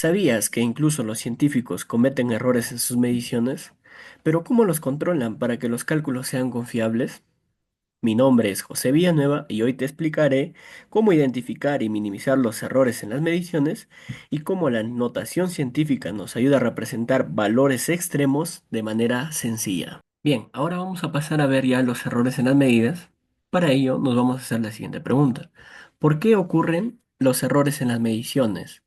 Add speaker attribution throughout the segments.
Speaker 1: ¿Sabías que incluso los científicos cometen errores en sus mediciones? Pero ¿cómo los controlan para que los cálculos sean confiables? Mi nombre es José Villanueva y hoy te explicaré cómo identificar y minimizar los errores en las mediciones y cómo la notación científica nos ayuda a representar valores extremos de manera sencilla. Bien, ahora vamos a pasar a ver ya los errores en las medidas. Para ello nos vamos a hacer la siguiente pregunta. ¿Por qué ocurren los errores en las mediciones?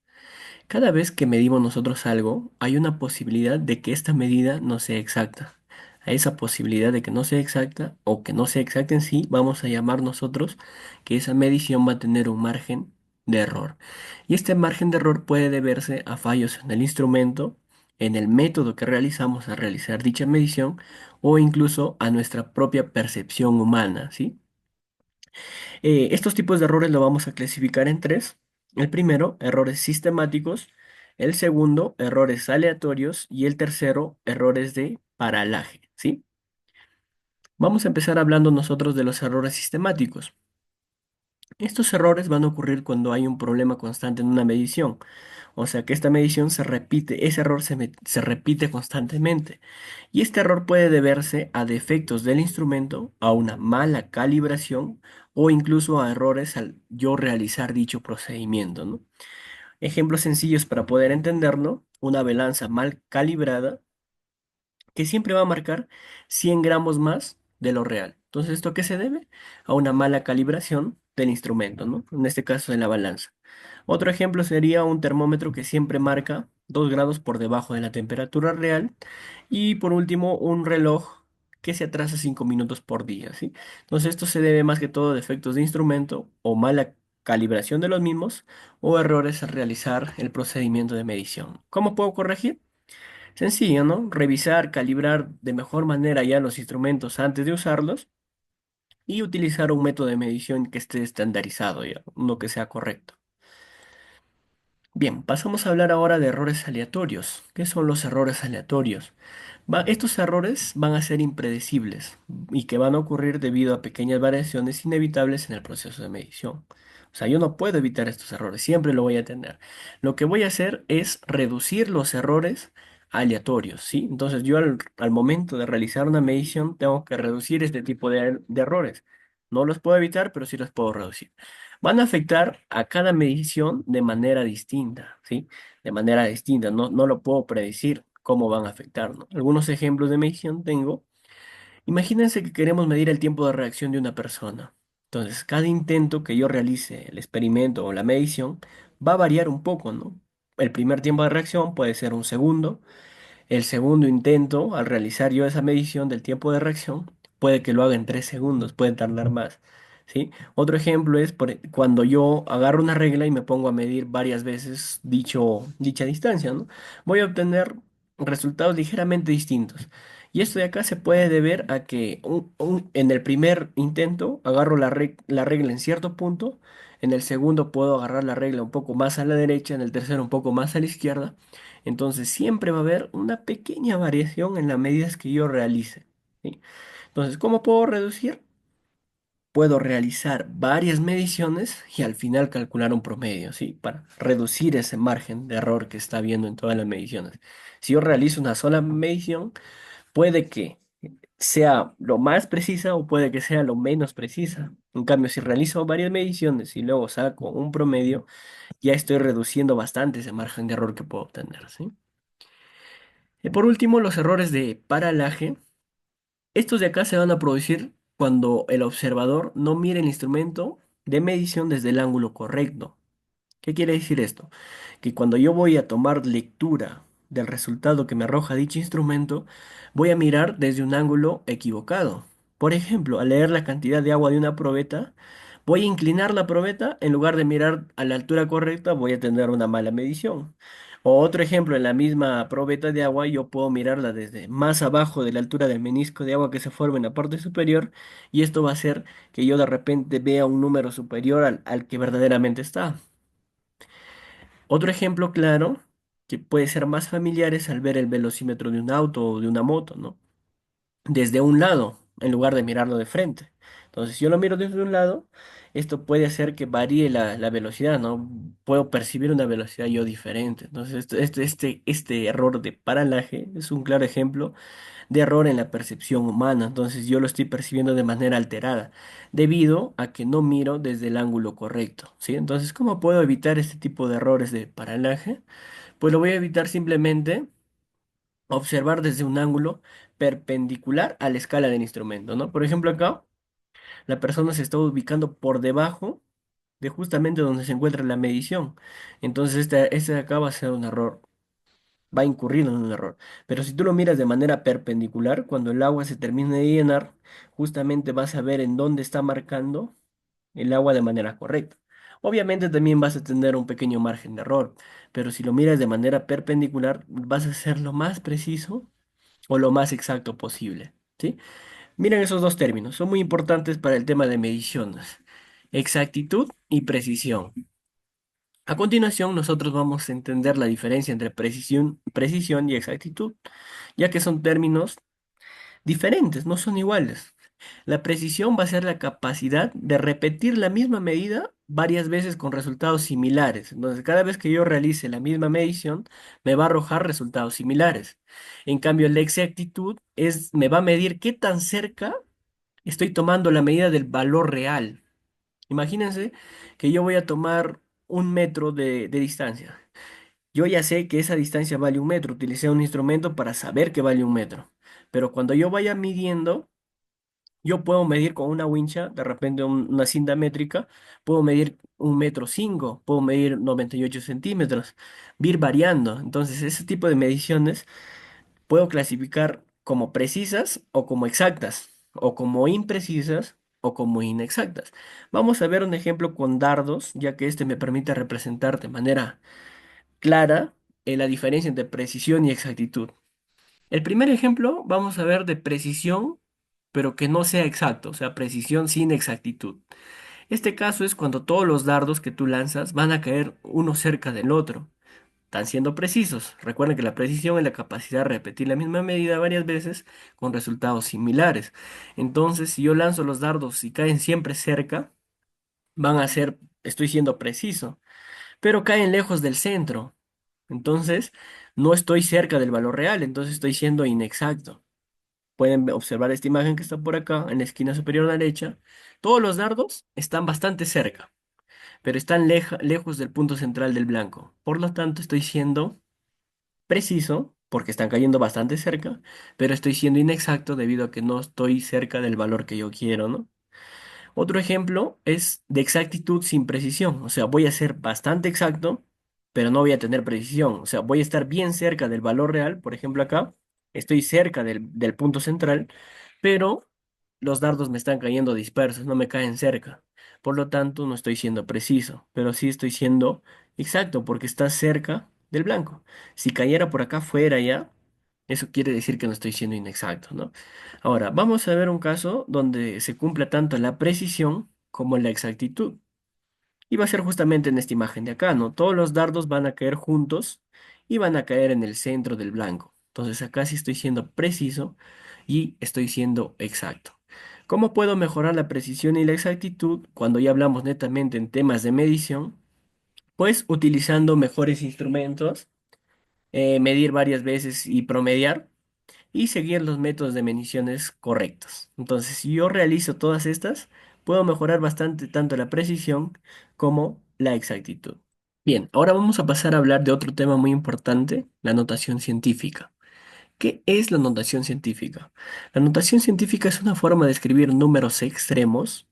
Speaker 1: Cada vez que medimos nosotros algo, hay una posibilidad de que esta medida no sea exacta. A esa posibilidad de que no sea exacta o que no sea exacta en sí, vamos a llamar nosotros que esa medición va a tener un margen de error. Y este margen de error puede deberse a fallos en el instrumento, en el método que realizamos al realizar dicha medición o incluso a nuestra propia percepción humana, ¿sí? Estos tipos de errores lo vamos a clasificar en tres. El primero, errores sistemáticos. El segundo, errores aleatorios. Y el tercero, errores de paralaje, ¿sí? Vamos a empezar hablando nosotros de los errores sistemáticos. Estos errores van a ocurrir cuando hay un problema constante en una medición. O sea que esta medición se repite, ese error se repite constantemente. Y este error puede deberse a defectos del instrumento, a una mala calibración o incluso a errores al yo realizar dicho procedimiento, ¿no? Ejemplos sencillos para poder entenderlo: una balanza mal calibrada que siempre va a marcar 100 gramos más de lo real. Entonces, ¿esto a qué se debe? A una mala calibración del instrumento, ¿no? En este caso de la balanza. Otro ejemplo sería un termómetro que siempre marca 2 grados por debajo de la temperatura real. Y por último, un reloj que se atrasa 5 minutos por día, ¿sí? Entonces, esto se debe más que todo a defectos de instrumento o mala calibración de los mismos o errores al realizar el procedimiento de medición. ¿Cómo puedo corregir? Sencillo, ¿no? Revisar, calibrar de mejor manera ya los instrumentos antes de usarlos y utilizar un método de medición que esté estandarizado ya, uno que sea correcto. Bien, pasamos a hablar ahora de errores aleatorios. ¿Qué son los errores aleatorios? Estos errores van a ser impredecibles y que van a ocurrir debido a pequeñas variaciones inevitables en el proceso de medición. O sea, yo no puedo evitar estos errores, siempre lo voy a tener. Lo que voy a hacer es reducir los errores aleatorios, ¿sí? Entonces yo al momento de realizar una medición tengo que reducir este tipo de errores. No los puedo evitar, pero sí los puedo reducir. Van a afectar a cada medición de manera distinta, ¿sí? De manera distinta, no lo puedo predecir cómo van a afectar, ¿no? Algunos ejemplos de medición tengo. Imagínense que queremos medir el tiempo de reacción de una persona. Entonces, cada intento que yo realice, el experimento o la medición, va a variar un poco, ¿no? El primer tiempo de reacción puede ser un segundo. El segundo intento, al realizar yo esa medición del tiempo de reacción, puede que lo haga en 3 segundos, puede tardar más, ¿sí? Otro ejemplo es cuando yo agarro una regla y me pongo a medir varias veces dicha distancia, ¿no? Voy a obtener resultados ligeramente distintos. Y esto de acá se puede deber a que en el primer intento agarro la regla en cierto punto, en el segundo puedo agarrar la regla un poco más a la derecha, en el tercero un poco más a la izquierda. Entonces siempre va a haber una pequeña variación en las medidas que yo realice, ¿sí? Entonces, ¿cómo puedo reducir? Puedo realizar varias mediciones y al final calcular un promedio, ¿sí? Para reducir ese margen de error que está habiendo en todas las mediciones. Si yo realizo una sola medición, puede que sea lo más precisa o puede que sea lo menos precisa. En cambio, si realizo varias mediciones y luego saco un promedio, ya estoy reduciendo bastante ese margen de error que puedo obtener, ¿sí? Y por último, los errores de paralaje. Estos de acá se van a producir cuando el observador no mire el instrumento de medición desde el ángulo correcto. ¿Qué quiere decir esto? Que cuando yo voy a tomar lectura del resultado que me arroja dicho instrumento, voy a mirar desde un ángulo equivocado. Por ejemplo, al leer la cantidad de agua de una probeta, voy a inclinar la probeta, en lugar de mirar a la altura correcta, voy a tener una mala medición. O otro ejemplo, en la misma probeta de agua, yo puedo mirarla desde más abajo de la altura del menisco de agua que se forma en la parte superior, y esto va a hacer que yo de repente vea un número superior al que verdaderamente está. Otro ejemplo claro que puede ser más familiar es al ver el velocímetro de un auto o de una moto, ¿no? Desde un lado, en lugar de mirarlo de frente. Entonces, si yo lo miro desde un lado, esto puede hacer que varíe la velocidad, ¿no? puedo percibir una velocidad yo diferente. Entonces, este error de paralaje es un claro ejemplo de error en la percepción humana. Entonces, yo lo estoy percibiendo de manera alterada, debido a que no miro desde el ángulo correcto, ¿sí? Entonces, ¿cómo puedo evitar este tipo de errores de paralaje? Pues lo voy a evitar simplemente observar desde un ángulo perpendicular a la escala del instrumento, ¿no? Por ejemplo, acá la persona se está ubicando por debajo de justamente donde se encuentra la medición. Entonces, este de acá va a ser un error, va a incurrir en un error. Pero si tú lo miras de manera perpendicular, cuando el agua se termine de llenar, justamente vas a ver en dónde está marcando el agua de manera correcta. Obviamente también vas a tener un pequeño margen de error, pero si lo miras de manera perpendicular, vas a ser lo más preciso o lo más exacto posible, ¿sí? Miren esos dos términos, son muy importantes para el tema de mediciones, exactitud y precisión. A continuación, nosotros vamos a entender la diferencia entre precisión y exactitud, ya que son términos diferentes, no son iguales. La precisión va a ser la capacidad de repetir la misma medida varias veces con resultados similares. Entonces, cada vez que yo realice la misma medición, me va a arrojar resultados similares. En cambio, la exactitud me va a medir qué tan cerca estoy tomando la medida del valor real. Imagínense que yo voy a tomar 1 metro de distancia. Yo ya sé que esa distancia vale 1 metro. Utilicé un instrumento para saber que vale 1 metro. Pero cuando yo vaya midiendo, yo puedo medir con una wincha, de repente una cinta métrica, puedo medir 1,5 m, puedo medir 98 centímetros, ir variando. Entonces, ese tipo de mediciones puedo clasificar como precisas o como exactas, o como imprecisas o como inexactas. Vamos a ver un ejemplo con dardos, ya que este me permite representar de manera clara la diferencia entre precisión y exactitud. El primer ejemplo vamos a ver de precisión, pero que no sea exacto, o sea, precisión sin exactitud. Este caso es cuando todos los dardos que tú lanzas van a caer uno cerca del otro. Están siendo precisos. Recuerden que la precisión es la capacidad de repetir la misma medida varias veces con resultados similares. Entonces, si yo lanzo los dardos y caen siempre cerca, estoy siendo preciso, pero caen lejos del centro. Entonces, no estoy cerca del valor real, entonces estoy siendo inexacto. Pueden observar esta imagen que está por acá, en la esquina superior derecha. Todos los dardos están bastante cerca, pero están lejos del punto central del blanco. Por lo tanto, estoy siendo preciso, porque están cayendo bastante cerca, pero estoy siendo inexacto debido a que no estoy cerca del valor que yo quiero, ¿no? Otro ejemplo es de exactitud sin precisión. O sea, voy a ser bastante exacto, pero no voy a tener precisión. O sea, voy a estar bien cerca del valor real. Por ejemplo, acá estoy cerca del punto central, pero los dardos me están cayendo dispersos, no me caen cerca. Por lo tanto, no estoy siendo preciso, pero sí estoy siendo exacto porque está cerca del blanco. Si cayera por acá fuera ya, eso quiere decir que no estoy siendo inexacto, ¿no? Ahora, vamos a ver un caso donde se cumpla tanto la precisión como la exactitud. Y va a ser justamente en esta imagen de acá, ¿no? Todos los dardos van a caer juntos y van a caer en el centro del blanco. Entonces acá sí estoy siendo preciso y estoy siendo exacto. ¿Cómo puedo mejorar la precisión y la exactitud cuando ya hablamos netamente en temas de medición? Pues utilizando mejores instrumentos, medir varias veces y promediar y seguir los métodos de mediciones correctos. Entonces, si yo realizo todas estas, puedo mejorar bastante tanto la precisión como la exactitud. Bien, ahora vamos a pasar a hablar de otro tema muy importante, la notación científica. ¿Qué es la notación científica? La notación científica es una forma de escribir números extremos.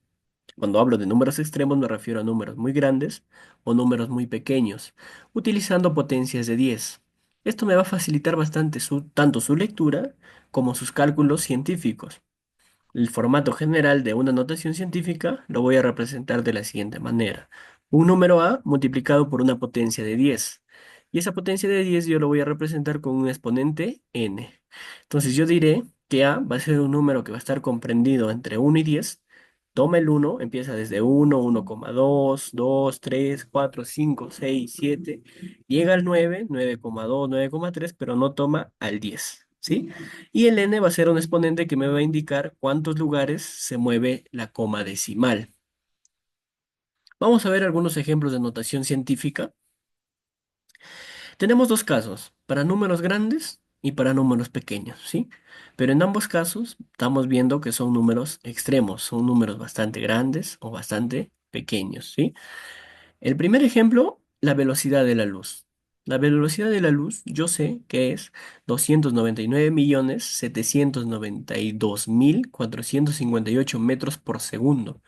Speaker 1: Cuando hablo de números extremos me refiero a números muy grandes o números muy pequeños, utilizando potencias de 10. Esto me va a facilitar bastante tanto su lectura como sus cálculos científicos. El formato general de una notación científica lo voy a representar de la siguiente manera. Un número A multiplicado por una potencia de 10. Y esa potencia de 10 yo lo voy a representar con un exponente n. Entonces yo diré que A va a ser un número que va a estar comprendido entre 1 y 10. Toma el 1, empieza desde 1, 1,2, 2, 3, 4, 5, 6, 7. Llega al 9, 9,2, 9,3, pero no toma al 10. ¿Sí? Y el n va a ser un exponente que me va a indicar cuántos lugares se mueve la coma decimal. Vamos a ver algunos ejemplos de notación científica. Tenemos dos casos, para números grandes y para números pequeños, ¿sí? Pero en ambos casos estamos viendo que son números extremos, son números bastante grandes o bastante pequeños, ¿sí? El primer ejemplo, la velocidad de la luz. La velocidad de la luz, yo sé que es 299.792.458 metros por segundo,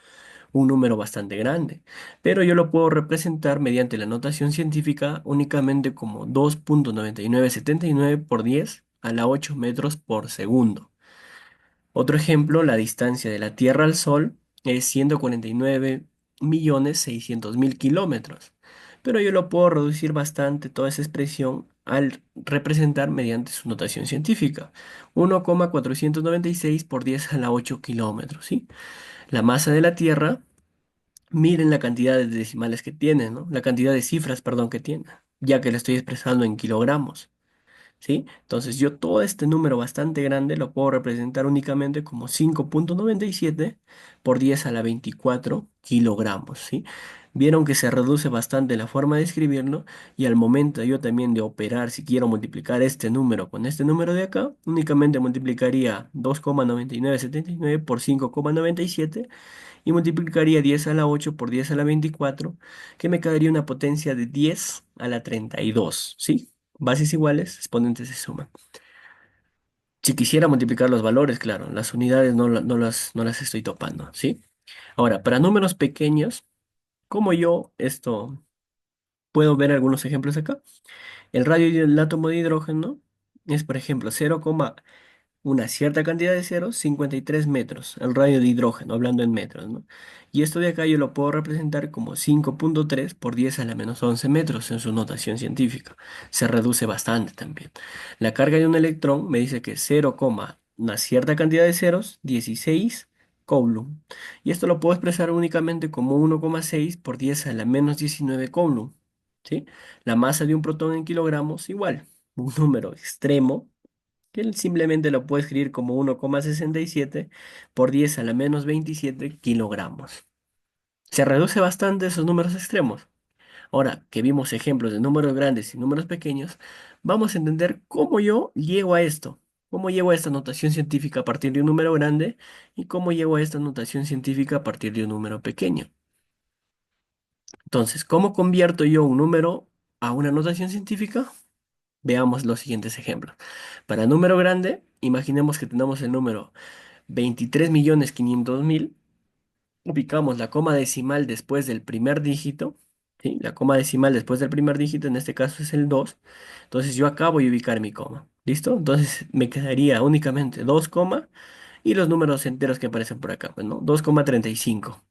Speaker 1: un número bastante grande, pero yo lo puedo representar mediante la notación científica únicamente como 2.9979 por 10 a la 8 metros por segundo. Otro ejemplo, la distancia de la Tierra al Sol es 149.600.000 kilómetros, pero yo lo puedo reducir bastante toda esa expresión al representar mediante su notación científica, 1,496 por 10 a la 8 kilómetros, ¿sí? La masa de la Tierra, miren la cantidad de decimales que tiene, ¿no? La cantidad de cifras, perdón, que tiene, ya que la estoy expresando en kilogramos. ¿Sí? Entonces yo todo este número bastante grande lo puedo representar únicamente como 5,97 por 10 a la 24 kilogramos, ¿sí? Vieron que se reduce bastante la forma de escribirlo y al momento yo también de operar, si quiero multiplicar este número con este número de acá, únicamente multiplicaría 2,9979 por 5,97 y multiplicaría 10 a la 8 por 10 a la 24, que me quedaría una potencia de 10 a la 32, ¿sí? Bases iguales, exponentes se suman. Si quisiera multiplicar los valores, claro, las unidades no las estoy topando, ¿sí? Ahora, para números pequeños, como yo esto puedo ver algunos ejemplos acá. El radio del átomo de hidrógeno es, por ejemplo, 0, una cierta cantidad de ceros, 53 metros, el radio de hidrógeno, hablando en metros, ¿no? Y esto de acá yo lo puedo representar como 5,3 por 10 a la menos 11 metros en su notación científica. Se reduce bastante también. La carga de un electrón me dice que 0, una cierta cantidad de ceros, 16 coulomb. Y esto lo puedo expresar únicamente como 1,6 por 10 a la menos 19 coulomb, ¿sí? La masa de un protón en kilogramos, igual, un número extremo que él simplemente lo puede escribir como 1,67 por 10 a la menos 27 kilogramos. Se reduce bastante esos números extremos. Ahora que vimos ejemplos de números grandes y números pequeños, vamos a entender cómo yo llego a esto. Cómo llego a esta notación científica a partir de un número grande y cómo llego a esta notación científica a partir de un número pequeño. Entonces, ¿cómo convierto yo un número a una notación científica? Veamos los siguientes ejemplos. Para número grande, imaginemos que tenemos el número 23.500.000, ubicamos la coma decimal después del primer dígito, ¿sí? La coma decimal después del primer dígito, en este caso es el 2. Entonces yo acá voy a ubicar mi coma. ¿Listo? Entonces me quedaría únicamente 2, y los números enteros que aparecen por acá, pues, ¿no? 2,35.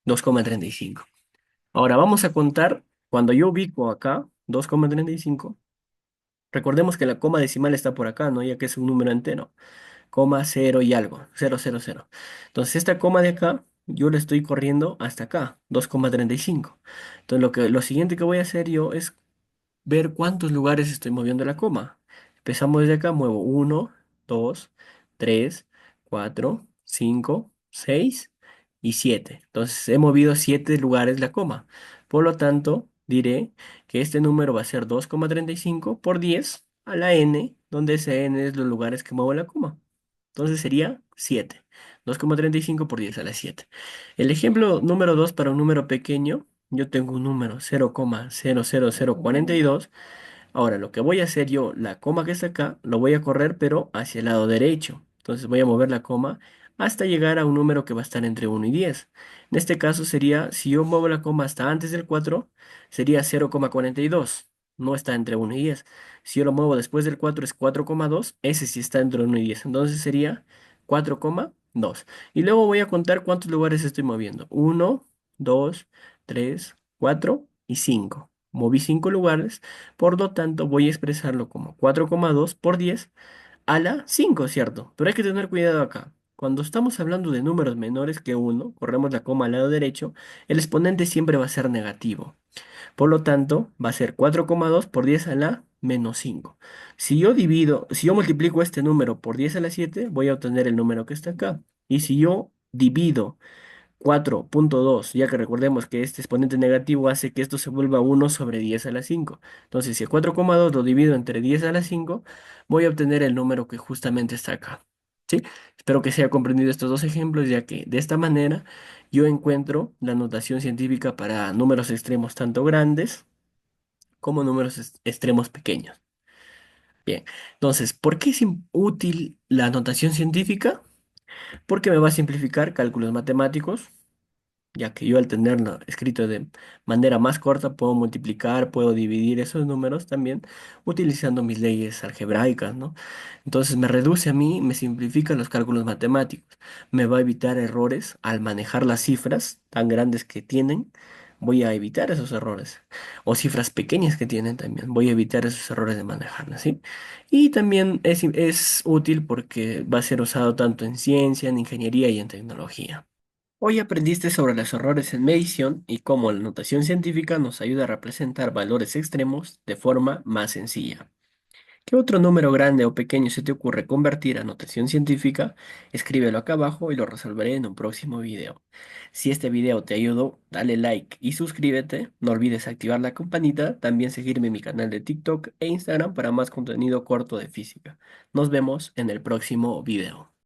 Speaker 1: 2,35. Ahora vamos a contar, cuando yo ubico acá 2,35, recordemos que la coma decimal está por acá, ¿no? Ya que es un número entero. Coma cero y algo, 0,00. Entonces esta coma de acá, yo la estoy corriendo hasta acá, 2,35. Entonces lo siguiente que voy a hacer yo es ver cuántos lugares estoy moviendo la coma. Empezamos desde acá, muevo uno, 2, 3, 4, 5, 6 y 7. Entonces he movido 7 lugares la coma. Por lo tanto, diré que este número va a ser 2,35 por 10 a la n, donde ese n es los lugares que muevo la coma. Entonces sería 7. 2,35 por 10 a la 7. El ejemplo número 2 para un número pequeño, yo tengo un número 0,00042. Ahora, lo que voy a hacer yo, la coma que está acá, lo voy a correr, pero hacia el lado derecho. Entonces voy a mover la coma hasta llegar a un número que va a estar entre 1 y 10. En este caso sería, si yo muevo la coma hasta antes del 4, sería 0,42. No está entre 1 y 10. Si yo lo muevo después del 4 es 4,2. Ese sí está entre 1 y 10. Entonces sería 4,2. Y luego voy a contar cuántos lugares estoy moviendo. 1, 2, 3, 4 y 5. Moví 5 lugares. Por lo tanto, voy a expresarlo como 4,2 por 10 a la 5, ¿cierto? Pero hay que tener cuidado acá. Cuando estamos hablando de números menores que 1, corremos la coma al lado derecho, el exponente siempre va a ser negativo. Por lo tanto, va a ser 4,2 por 10 a la menos 5. Si yo multiplico este número por 10 a la 7, voy a obtener el número que está acá. Y si yo divido 4.2, ya que recordemos que este exponente negativo hace que esto se vuelva 1/10 a la 5. Entonces, si el 4,2 lo divido entre 10 a la 5, voy a obtener el número que justamente está acá. ¿Sí? Espero que se haya comprendido estos dos ejemplos, ya que de esta manera yo encuentro la notación científica para números extremos tanto grandes como números extremos pequeños. Bien, entonces, ¿por qué es útil la notación científica? Porque me va a simplificar cálculos matemáticos, ya que yo al tenerlo escrito de manera más corta puedo multiplicar, puedo dividir esos números también utilizando mis leyes algebraicas, ¿no? Entonces me reduce a mí, me simplifica los cálculos matemáticos, me va a evitar errores al manejar las cifras tan grandes que tienen. Voy a evitar esos errores. O cifras pequeñas que tienen también. Voy a evitar esos errores de manejarlas, ¿sí? Y también es útil porque va a ser usado tanto en ciencia, en ingeniería y en tecnología. Hoy aprendiste sobre los errores en medición y cómo la notación científica nos ayuda a representar valores extremos de forma más sencilla. ¿Qué otro número grande o pequeño se te ocurre convertir a notación científica? Escríbelo acá abajo y lo resolveré en un próximo video. Si este video te ayudó, dale like y suscríbete. No olvides activar la campanita, también seguirme en mi canal de TikTok e Instagram para más contenido corto de física. Nos vemos en el próximo video.